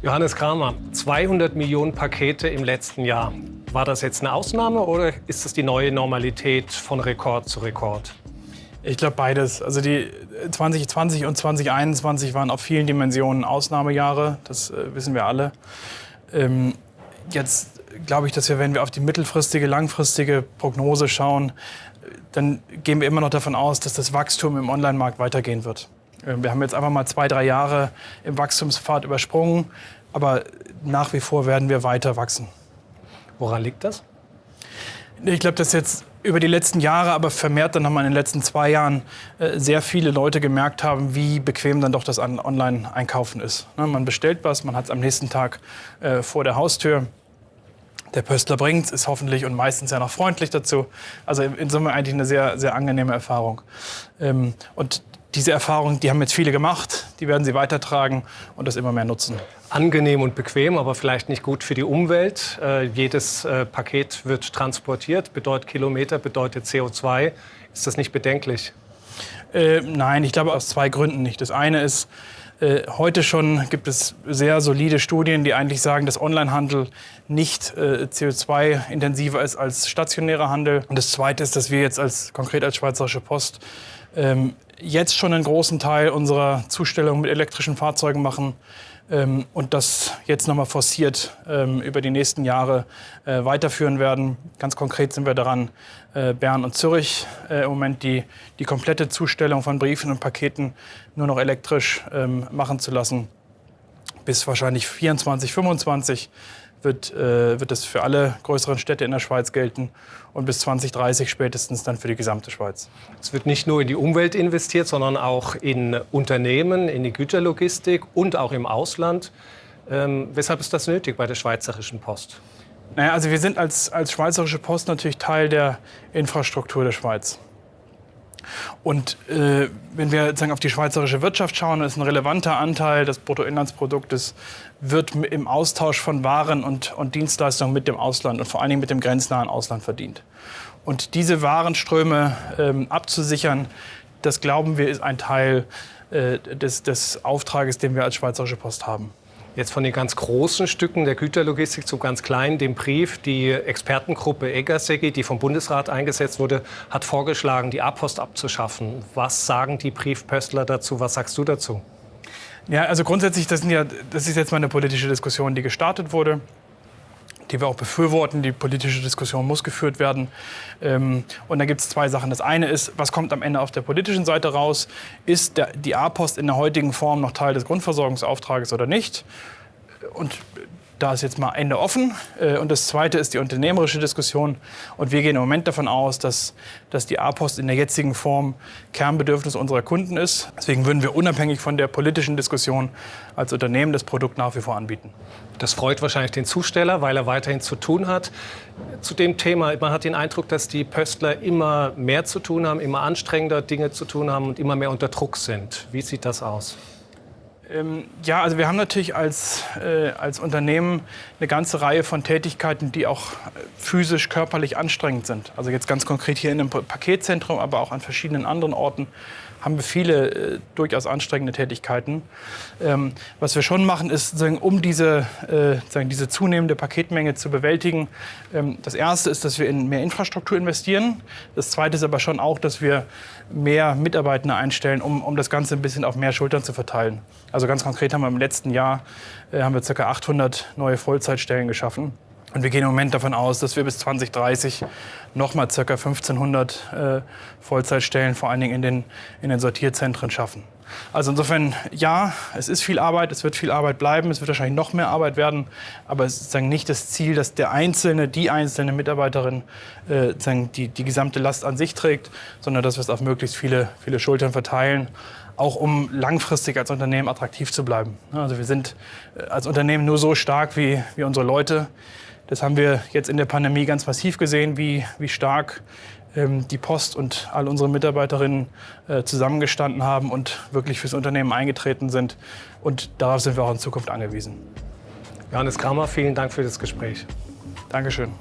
Johannes Kramer, 200 Millionen Pakete im letzten Jahr. War das jetzt eine Ausnahme oder ist das die neue Normalität von Rekord zu Rekord? Ich glaube beides. Also die 2020 und 2021 waren auf vielen Dimensionen Ausnahmejahre, das wissen wir alle. Jetzt glaube ich, dass wir, wenn wir auf die mittelfristige, langfristige Prognose schauen, dann gehen wir immer noch davon aus, dass das Wachstum im Onlinemarkt weitergehen wird. Wir haben jetzt einfach mal 2-3 Jahre im Wachstumspfad übersprungen, aber nach wie vor werden wir weiter wachsen. Woran liegt das? Ich glaube, dass jetzt über die letzten Jahre, aber vermehrt dann nochmal in den letzten 2 Jahren, sehr viele Leute gemerkt haben, wie bequem dann doch das Online-Einkaufen ist. Man bestellt was, man hat es am nächsten Tag vor der Haustür. Der Pöstler bringt es, ist hoffentlich und meistens ja noch freundlich dazu. Also in Summe eigentlich eine sehr, sehr angenehme Erfahrung. Und diese Erfahrung, die haben jetzt viele gemacht, die werden sie weitertragen und das immer mehr nutzen. Angenehm und bequem, aber vielleicht nicht gut für die Umwelt. Jedes Paket wird transportiert, bedeutet Kilometer, bedeutet CO2. Ist das nicht bedenklich? Nein, ich glaube aus 2 Gründen nicht. Das eine ist, heute schon gibt es sehr solide Studien, die eigentlich sagen, dass Onlinehandel nicht CO2-intensiver ist als stationärer Handel. Und das Zweite ist, dass wir jetzt konkret als Schweizerische Post jetzt schon einen großen Teil unserer Zustellung mit elektrischen Fahrzeugen machen und das jetzt nochmal forciert über die nächsten Jahre weiterführen werden. Ganz konkret sind wir daran, Bern und Zürich im Moment die komplette Zustellung von Briefen und Paketen nur noch elektrisch machen zu lassen. Bis wahrscheinlich 2024, 2025 wird es für alle größeren Städte in der Schweiz gelten und bis 2030 spätestens dann für die gesamte Schweiz. Es wird nicht nur in die Umwelt investiert, sondern auch in Unternehmen, in die Güterlogistik und auch im Ausland. Weshalb ist das nötig bei der Schweizerischen Post? Naja, also wir sind als Schweizerische Post natürlich Teil der Infrastruktur der Schweiz. Und wenn wir sozusagen auf die schweizerische Wirtschaft schauen, ist ein relevanter Anteil des Bruttoinlandsproduktes wird im Austausch von Waren und Dienstleistungen mit dem Ausland und vor allen Dingen mit dem grenznahen Ausland verdient. Und diese Warenströme abzusichern, das glauben wir, ist ein Teil des Auftrages, den wir als Schweizerische Post haben. Jetzt von den ganz großen Stücken der Güterlogistik zum ganz kleinen, dem Brief. Die Expertengruppe Eggerseggi, die vom Bundesrat eingesetzt wurde, hat vorgeschlagen, die A-Post abzuschaffen. Was sagen die Briefpöstler dazu? Was sagst du dazu? Ja, also grundsätzlich, das ist jetzt mal eine politische Diskussion, die gestartet wurde, die wir auch befürworten. Die politische Diskussion muss geführt werden. Und da gibt es 2 Sachen. Das eine ist, was kommt am Ende auf der politischen Seite raus? Ist die A-Post in der heutigen Form noch Teil des Grundversorgungsauftrages oder nicht? Und da ist jetzt mal Ende offen. Und das Zweite ist die unternehmerische Diskussion. Und wir gehen im Moment davon aus, dass die A-Post in der jetzigen Form Kernbedürfnis unserer Kunden ist. Deswegen würden wir unabhängig von der politischen Diskussion als Unternehmen das Produkt nach wie vor anbieten. Das freut wahrscheinlich den Zusteller, weil er weiterhin zu tun hat. Zu dem Thema, man hat den Eindruck, dass die Pöstler immer mehr zu tun haben, immer anstrengender Dinge zu tun haben und immer mehr unter Druck sind. Wie sieht das aus? Ja, also wir haben natürlich als Unternehmen eine ganze Reihe von Tätigkeiten, die auch physisch, körperlich anstrengend sind. Also jetzt ganz konkret hier in einem Paketzentrum, aber auch an verschiedenen anderen Orten haben wir viele durchaus anstrengende Tätigkeiten. Was wir schon machen, ist, um diese zunehmende Paketmenge zu bewältigen, das Erste ist, dass wir in mehr Infrastruktur investieren. Das Zweite ist aber schon auch, dass wir mehr Mitarbeitende einstellen, um das Ganze ein bisschen auf mehr Schultern zu verteilen. Also ganz konkret haben wir im letzten Jahr ca. 800 neue Vollzeitstellen geschaffen. Und wir gehen im Moment davon aus, dass wir bis 2030 nochmal ca. 1500 Vollzeitstellen, vor allen Dingen in den Sortierzentren, schaffen. Also insofern, ja, es ist viel Arbeit, es wird viel Arbeit bleiben, es wird wahrscheinlich noch mehr Arbeit werden. Aber es ist sozusagen nicht das Ziel, dass die einzelne Mitarbeiterin die gesamte Last an sich trägt, sondern dass wir es auf möglichst viele Schultern verteilen, auch um langfristig als Unternehmen attraktiv zu bleiben. Also wir sind als Unternehmen nur so stark wie unsere Leute. Das haben wir jetzt in der Pandemie ganz massiv gesehen, wie stark die Post und all unsere Mitarbeiterinnen zusammengestanden haben und wirklich fürs Unternehmen eingetreten sind. Und darauf sind wir auch in Zukunft angewiesen. Johannes Kramer, vielen Dank für das Gespräch. Dankeschön.